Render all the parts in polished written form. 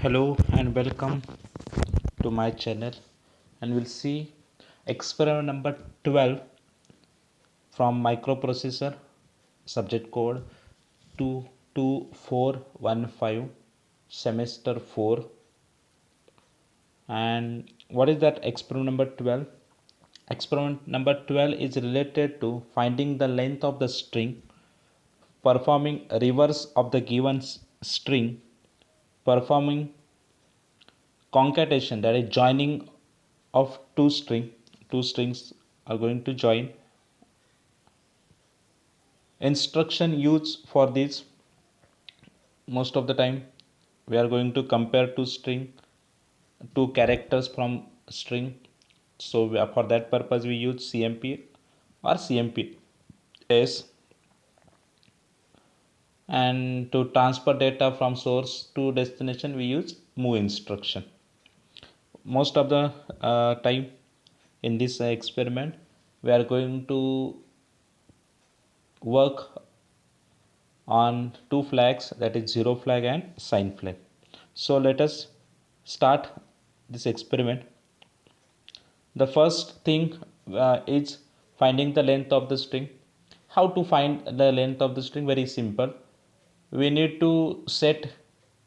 Hello and welcome to my channel, and we'll see experiment number 12 from microprocessor, subject code 22415, semester 4. And what is that experiment number 12? Experiment number 12 is related to finding the length of the string, performing reverse of the given string, performing concatenation, that is joining of two strings are going to join. Instruction used for this, most of the time we are going to compare two characters from string. So for that purpose we use CMP or CMPS. And to transfer data from source to destination we use move instruction. Most of the time in this experiment we are going to work on two flags, that is zero flag and sign flag. So let us start this experiment. The first thing is finding the length of the string. How to find the length of the string? Very simple. We need to set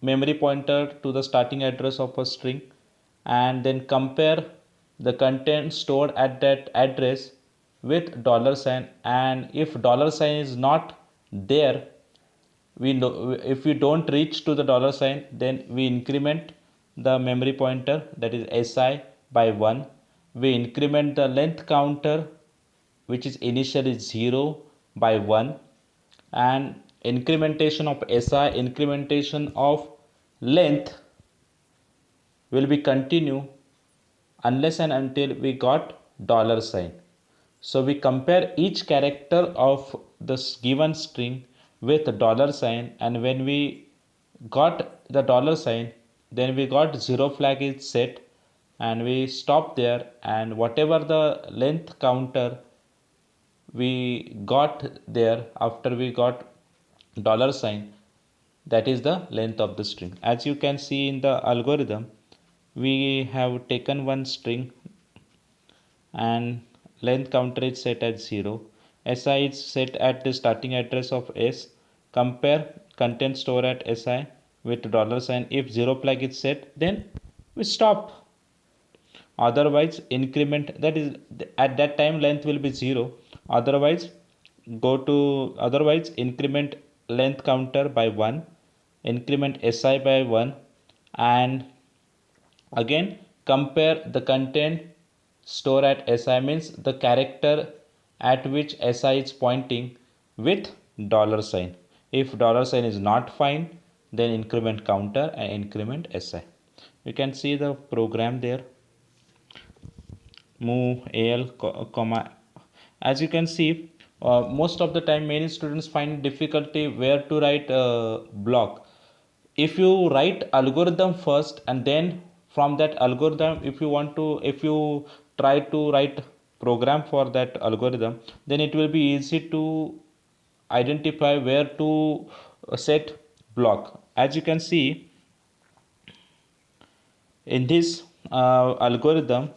memory pointer to the starting address of a string and then compare the content stored at that address with $sign, and if $sign is not there, we know if we don't reach to the $sign, then we increment the memory pointer, that is SI, by 1. We increment the length counter, which is initially 0, by 1. And incrementation of SI, incrementation of length will be continue unless and until we got $sign. So we compare each character of this given string with $sign, and when we got the $sign, then we got zero flag is set, and we stop there, and whatever the length counter we got there after we got $sign, that is the length of the string. As you can see in the algorithm, we have taken one string and length counter is set at 0. SI is set at the starting address of S. Compare content store at SI with $sign. If zero flag is set, then we stop. Otherwise, increment, that is at that time length will be 0. Otherwise, increment length counter by 1, increment SI by 1, and again compare the content store at SI, means the character at which SI is pointing, with $sign. If $sign is not found, then increment counter and increment SI. You can see the program there. Move AL comma. As you can see, most of the time many students find difficulty where to write block. If you write algorithm first, and then from that algorithm, if you try to write program for that algorithm, then it will be easy to identify where to set block. As you can see in this algorithm,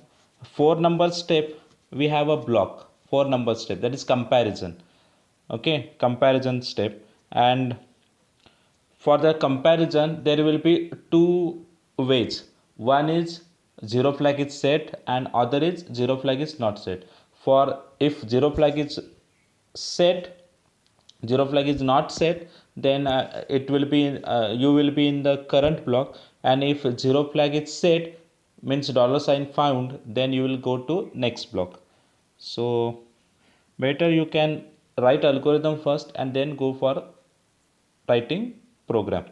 4-number step we have a block. 4-number step, that is comparison. Okay, comparison step. And for the comparison there will be two ways. One is zero flag is set and other is zero flag is not set. For if zero flag is set, zero flag is not set, then it will be you will be in the current block, and if zero flag is set, means $sign found, then you will go to next block. So better you can write algorithm first and then go for writing program.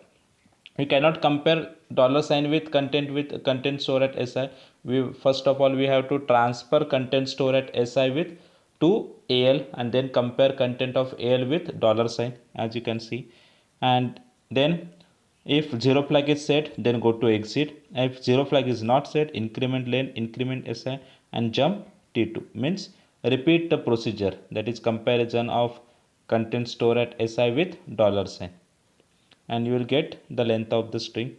We cannot compare $sign with content store at SI. We first of all we have to transfer content store at SI with to AL, and then compare content of AL with $sign, as you can see. And then if zero flag is set, then go to exit. If zero flag is not set, increment length, increment SI, and jump T2. Means repeat the procedure, that is comparison of content store at SI with $sign, and you will get the length of the string.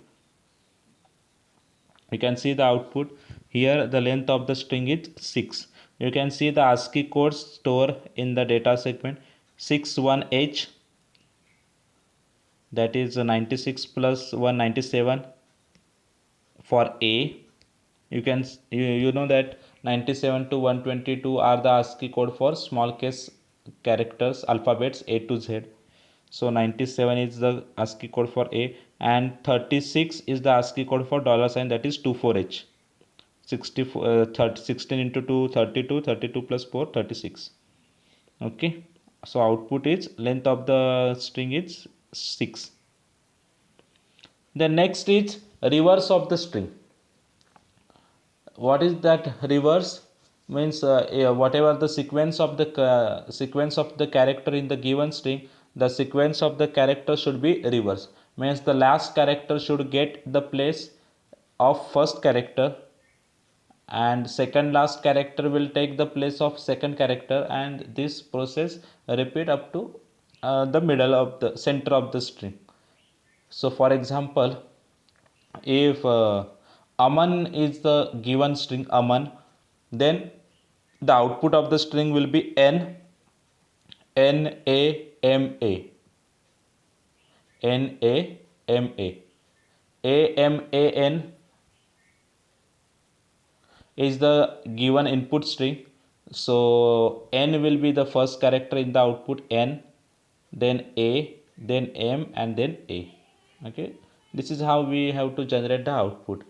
You can see the output here. The length of the string is 6. You can see the ASCII code store in the data segment 61H, that is 96 plus 197 for A. You know that 97 to 122 are the ASCII code for small case characters alphabets A to Z. So 97 is the ASCII code for A, and 36 is the ASCII code for $, that is 24H. 16 into 2 32, 32 plus 4 36. Okay, so output is length of the string is 6. The next is reverse of the string. What is that reverse? Means whatever the sequence of the character in the given string, the sequence of the character should be reverse. Means the last character should get the place of first character, and second last character will take the place of second character, and this process repeat up to the middle of the center of the string. So for example, if Aman is the given string Aman, then the output of the string will be N A M A N A M A M A N is the given input string. So N will be the first character in the output, N, then A, then M, and then A. Okay, this is how we have to generate the output.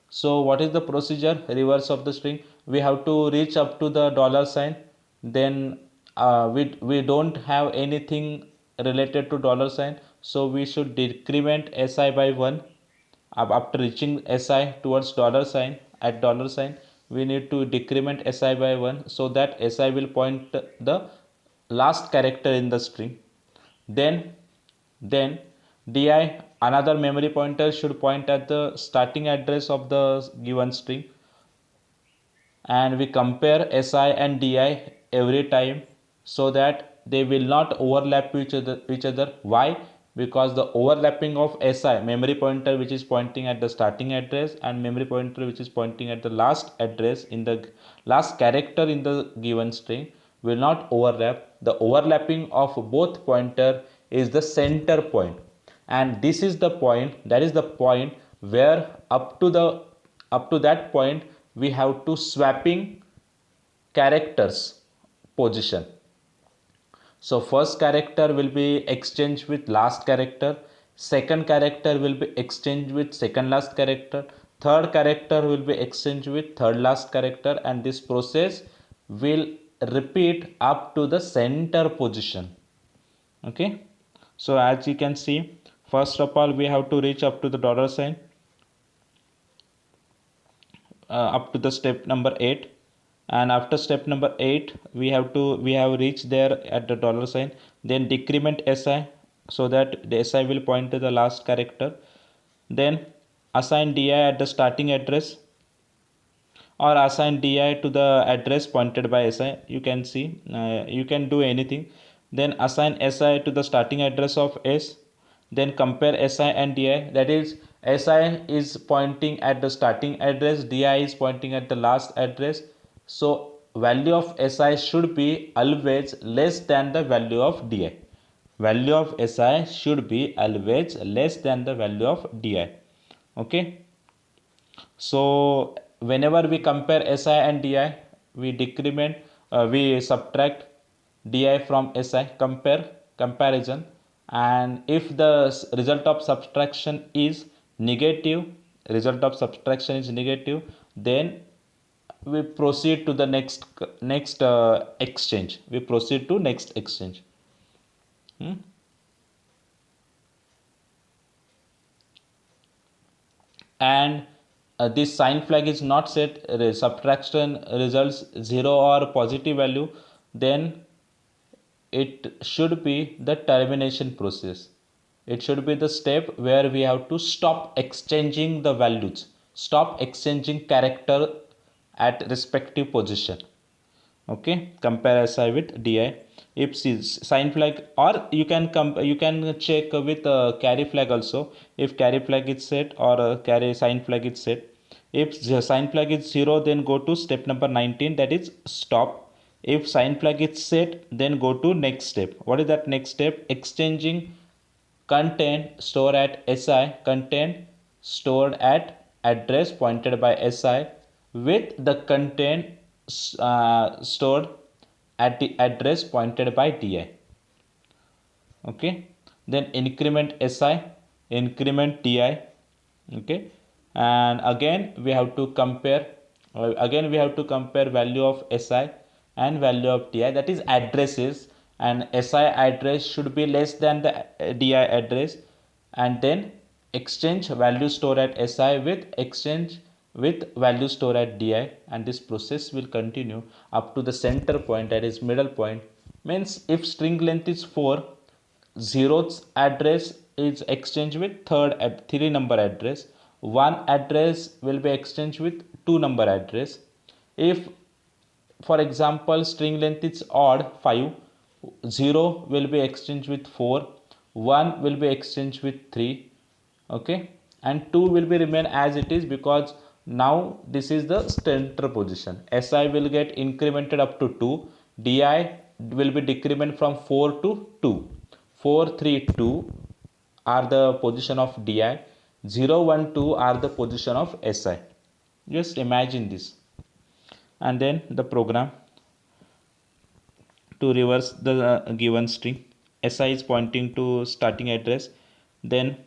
So what is the procedure? Reverse of the string, we have to reach up to the $sign. Then we don't have anything related to $sign, so we should decrement SI by 1. After reaching SI towards $sign, at $sign we need to decrement SI by 1, so that SI will point the last character in the string. Then di, another memory pointer, should point at the starting address of the given string, and we compare SI and DI every time, so that they will not overlap each other. Why? Because the overlapping of SI, memory pointer which is pointing at the starting address, and memory pointer which is pointing at the last address in the last character in the given string, will not overlap. The overlapping of both pointer is the center point, and this is the point, that is the point where up to that point we have to swapping characters position. So first character will be exchanged with last character, second character will be exchanged with second last character, third character will be exchanged with third last character, and this process will repeat up to the center position. Okay, so as you can see, first of all we have to reach up to the $sign, up to the step number 8, and after step number 8 we have reached there at the $sign. Then decrement SI, so that the SI will point to the last character. Then assign DI at the starting address, or assign DI to the address pointed by SI. You can see, you can do anything. Then assign SI to the starting address of S. Then compare SI and DI, that is SI is pointing at the starting address, DI is pointing at the last address. So value of SI should be always less than the value of DI. Value of SI should be always less than the value of DI. Okay, so whenever we compare SI and DI, we decrement, we subtract DI from SI, comparison, and if the result of subtraction is negative, then we proceed to the next exchange. We proceed to next exchange. And this sign flag is not set, subtraction results 0 or positive value, then it should be the termination process. It should be the step where we have to stop exchanging the values, stop exchanging character at respective position. Okay, compare SI with DI. If sign flag, or you can check with carry flag also. If carry flag is set or carry sign flag is set, If the sign flag is 0, then go to step number 19, that is stop. If sign flag is set, then go to next step. What is that next step? Exchanging content stored at SI, content stored at address pointed by SI with the content stored at the address pointed by DI. Okay, then increment SI, increment DI. Okay, and again we have to compare value of SI and value of DI, that is addresses, and SI address should be less than the DI address, and then exchange value stored at SI with exchange with value stored at DI, and this process will continue up to the center point, that is middle point. Means if string length is 4, zeroth address is exchanged with three number address, one address will be exchanged with two number address. If for example string length is odd 5, 0 will be exchanged with 4, 1 will be exchanged with 3. Okay, and 2 will be remain as it is, because now this is the center position. SI will get incremented up to 2, DI will be decrement from 4 to 2. 4, 3, 2 are the position of DI, 0, 1, 2 are the position of SI. Just imagine this. And then the program to reverse the given string. SI is pointing to starting address, then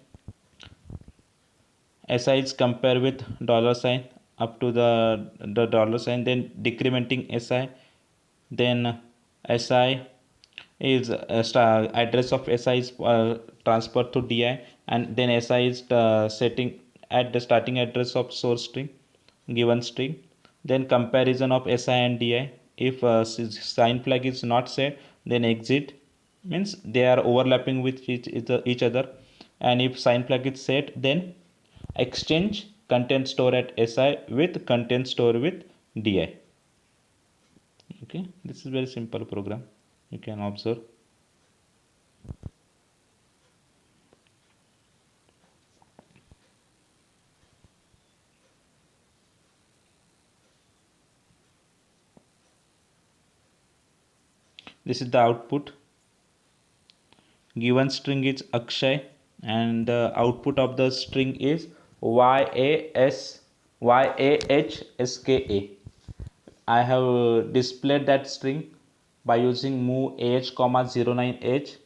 SI is compare with dollar sign up to the dollar sign, then decrementing SI, then SI is address of SI is transferred to DI, and then SI is setting at the starting address of source string, given string. Then comparison of SI and DI. If sign flag is not set, then exit, means they are overlapping with each other. And if sign flag is set, then exchange content store at SI with content store with DI. Okay, this is very simple program, you can observe. This is the output. Given string is Akshay, and the output of the string is YAHSKA. I have displayed that string by using move AH, 09H,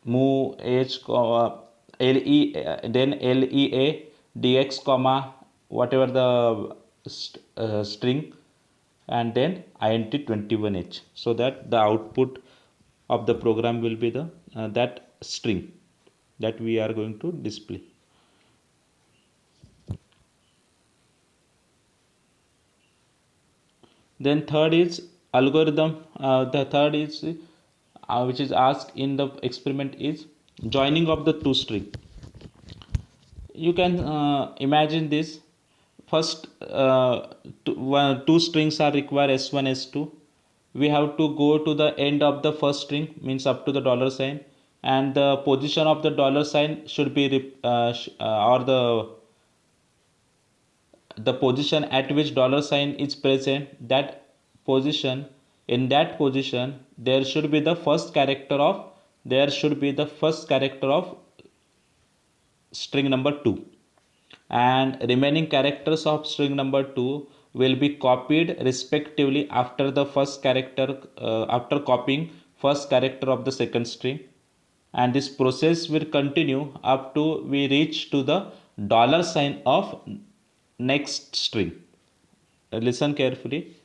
move AH, LE, then LEA DX, whatever the string, and then int 21H, so that the output of the program will be the that string that we are going to display. Then third is algorithm. The third is which is asked in the experiment is joining of the two string. You can imagine this. First two strings are required, S1, S2. We have to go to the end of the first string, means up to the dollar sign, and the position of the dollar sign should be or the position at which dollar sign is present, that position, in that position there should be the first character of string number 2, and remaining characters of string number 2 will be copied respectively after the first character, after copying first character of the second string, and this process will continue up to we reach to the dollar sign of next string. Listen carefully.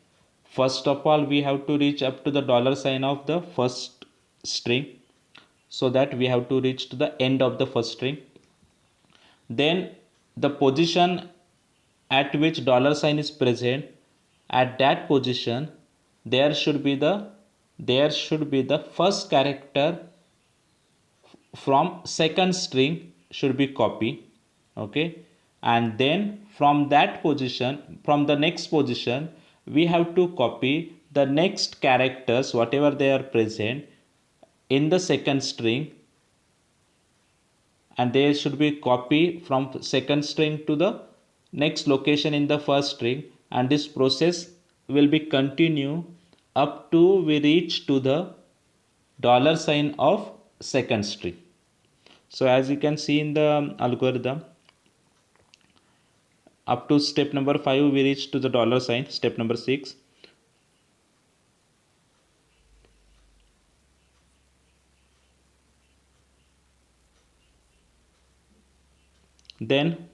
First of all, we have to reach up to the dollar sign of the first string, so that we have to reach to the end of the first string. Then the position at which dollar sign is present, at that position there should be the first character from second string should be copied. Okay, and then from that position, from the next position, we have to copy the next characters whatever they are present in the second string, and they should be copy from second string to the next location in the first string, and this process will be continue up to we reach to the dollar sign of second string. So as you can see in the algorithm, up to step number 5 we reach to the dollar sign. Step number 6, then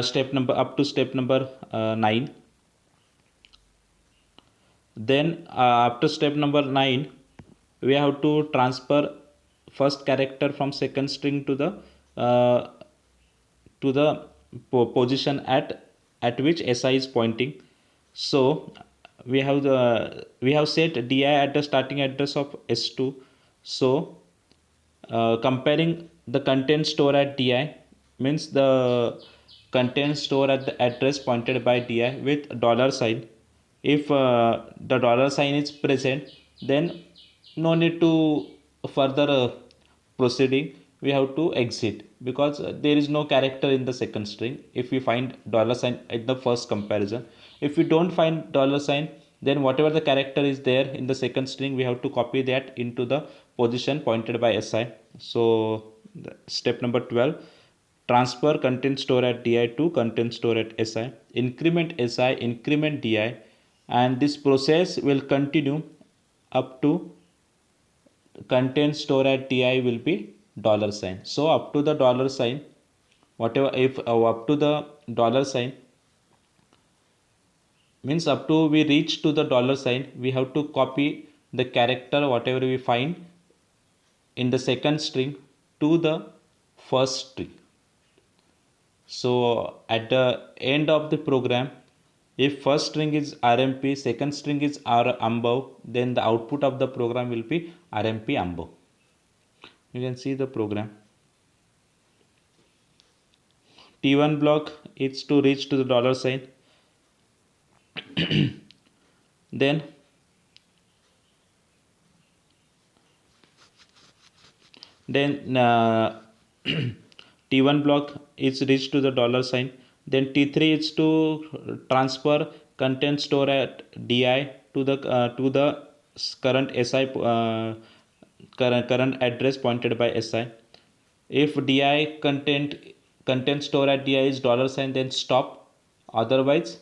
step number up to step number 9. Then after step number 9 we have to transfer first character from second string uh, to the position at which SI is pointing. So we have set DI at the starting address of S2. So comparing the content store at DI means the content store at the address pointed by DI with dollar sign. If the dollar sign is present, then no need to further proceeding, we have to exit, because there is no character in the second string if we find dollar sign at the first comparison. If we don't find dollar sign, then whatever the character is there in the second string, we have to copy that into the position pointed by SI. So step number 12, transfer content store at DI to content store at SI, increment SI, increment DI, and this process will continue up to content store at DI will be dollar sign. So up to the dollar sign, whatever, if up to the dollar sign means up to we reach to the dollar sign, we have to copy the character whatever we find in the second string to the first string. So at the end of the program, if first string is RMP, second string is R above, then the output of the program will be RMP above. You can see the program. T1 block is to reach to the dollar sign. Then T1 block is reached to the dollar sign. Then T3 is to transfer content store at DI to the current SI current address pointed by SI. If DI content store at DI is dollar sign, then stop. Otherwise,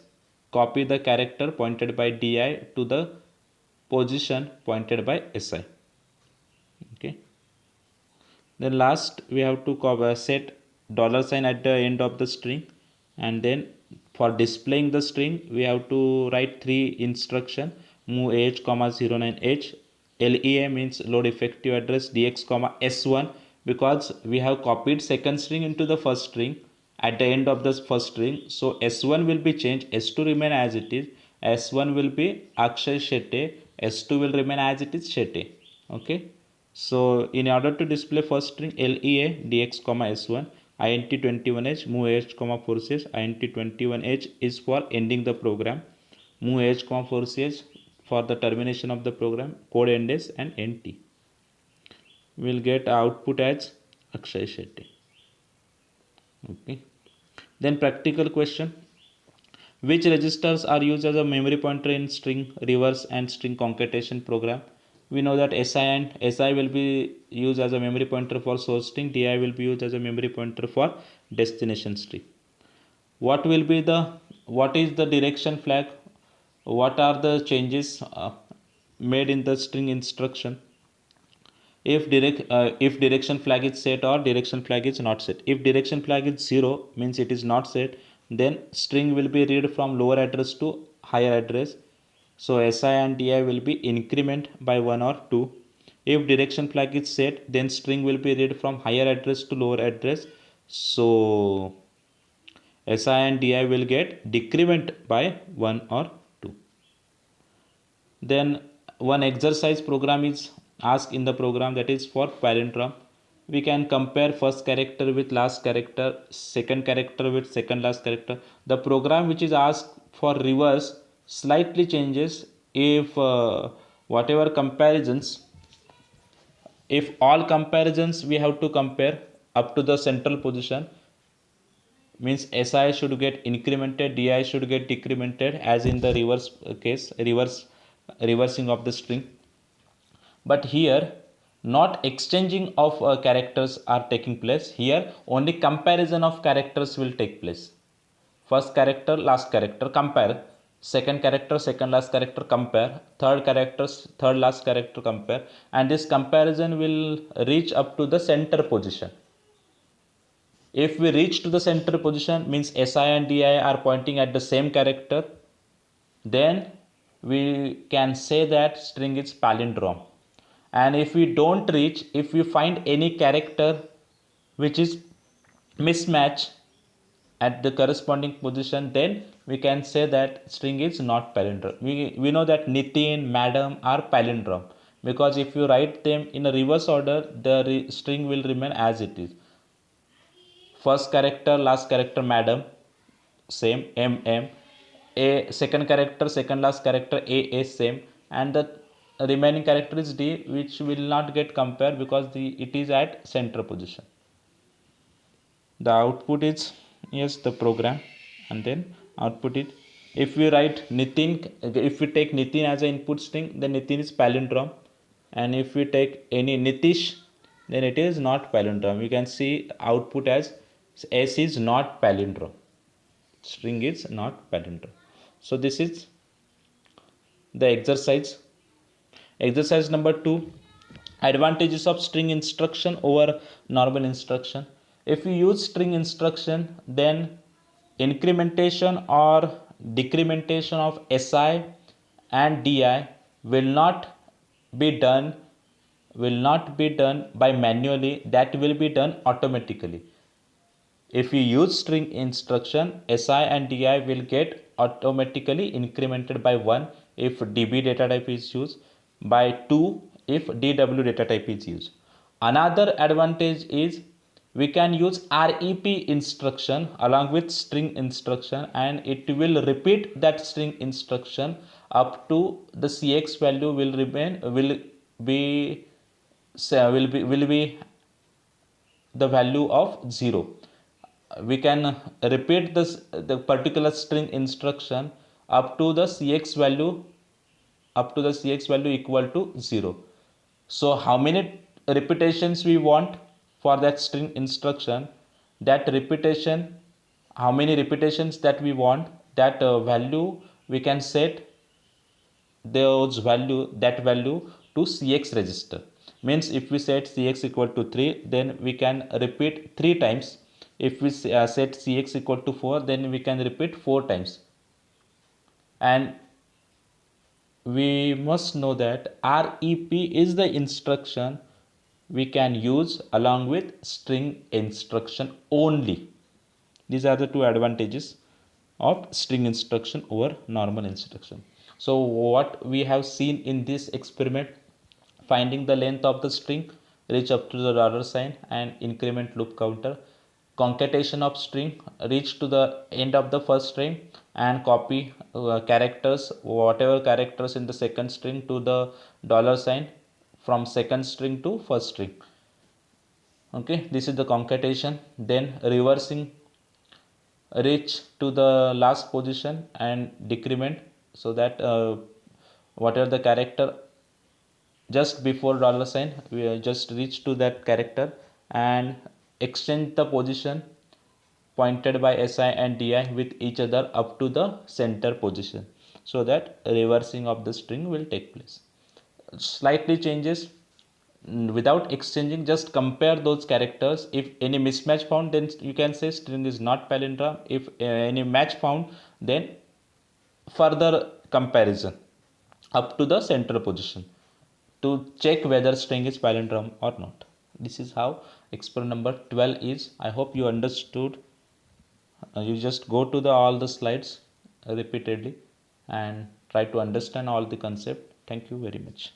copy the character pointed by DI to the position pointed by SI. Okay. Then last we have to set dollar sign at the end of the string, and then for displaying the string we have to write three instruction: move h comma 09h, LEA means load effective address, dx comma s1, because we have copied second string into the first string at the end of the first string. So s1 will be changed, s2 remain as it is, s1 will be Akshay Shetty, s2 will remain as it is Shetty. Okay. So in order to display first string LEA dx comma s1, int21h move h comma 4ch, int21h is for ending the program, move h comma 4ch for the termination of the program, code endes and nt. We will get output as Akshay Shetty. Okay. Then practical question: which registers are used as a memory pointer in string reverse and string concatenation program? We know that SI will be used as a memory pointer for source string, DI will be used as a memory pointer for destination string. What is the direction flag? What are the changes made in the string instruction? If direction flag is set or direction flag is not set. If direction flag is 0 means it is not set, then string will be read from lower address to higher address. So SI and DI will be increment by 1 or 2. If direction flag is set, then string will be read from higher address to lower address. So SI and DI will get decrement by 1 or 2. Then one exercise program is asked in the program, that is for palindrome. We can compare first character with last character, second character with second last character. The program which is asked for reverse slightly changes if whatever comparisons if all comparisons we have to compare up to the central position, means SI should get incremented, DI should get decremented, as in the reverse case, reversing of the string. But here not exchanging of characters are taking place. Here only comparison of characters will take place. First character, last character, compare. Second character, second last character, compare. Third characters, third last character, compare. And this comparison will reach up to the center position. If we reach to the center position, means SI and DI are pointing at the same character, then we can say that string is palindrome. And if we don't reach, if we find any character which is mismatch at the corresponding position, then we can say that string is not palindrome. We know that Nitin, Madam are palindrome, because if you write them in a reverse order, the string will remain as it is. First character, last character, Madam, same, MM. A second character, second last character, A same, and the remaining character is D, which will not get compared because it is at center position. The output is, yes, the program, and then output it. If we write Nitin, if we take Nitin as an input string, then Nitin is palindrome, and if we take any Nitish, then it is not palindrome. You can see output as S is not palindrome. String is not palindrome. So this is the exercise. Exercise number 2, advantages of string instruction over normal instruction. If we use string instruction, then incrementation or decrementation of SI and DI be done will not be done by manually, that will be done automatically. If you use string instruction, SI and DI will get automatically incremented by 1 if DB data type is used, by 2 if DW data type is used. Another advantage is we can use REP instruction along with string instruction, and it will repeat that string instruction up to the CX value will be the value of 0. We can repeat the particular string instruction up to the CX value equal to 0. So how many repetitions we want for that string instruction, that repetition, how many repetitions that we want, that value we can set that value to CX register. Means if we set CX equal to 3, then we can repeat 3 times. If we set CX equal to 4, then we can repeat 4 times. And we must know that REP is the instruction we can use along with string instruction only. These are the two advantages of string instruction over normal instruction. So what we have seen in this experiment, finding the length of the string, reach up to the dollar sign and increment loop counter, concatenation of string, reach to the end of the first string and copy characters, whatever characters in the second string to the dollar sign from second string to first string. Okay, this is the concatenation. Then reversing, reach to the last position and decrement, so that whatever the character just before dollar sign, we just reach to that character and exchange the position pointed by SI and DI with each other up to the center position, so that reversing of the string will take place. Slightly changes, without exchanging, just compare those characters. If any mismatch found, then you can say string is not palindrome. If any match found, then further comparison up to the center position to check whether string is palindrome or not. This is how experiment number 12 is. I hope you understood. You just go to all the slides repeatedly and try to understand all the concept. Thank you very much.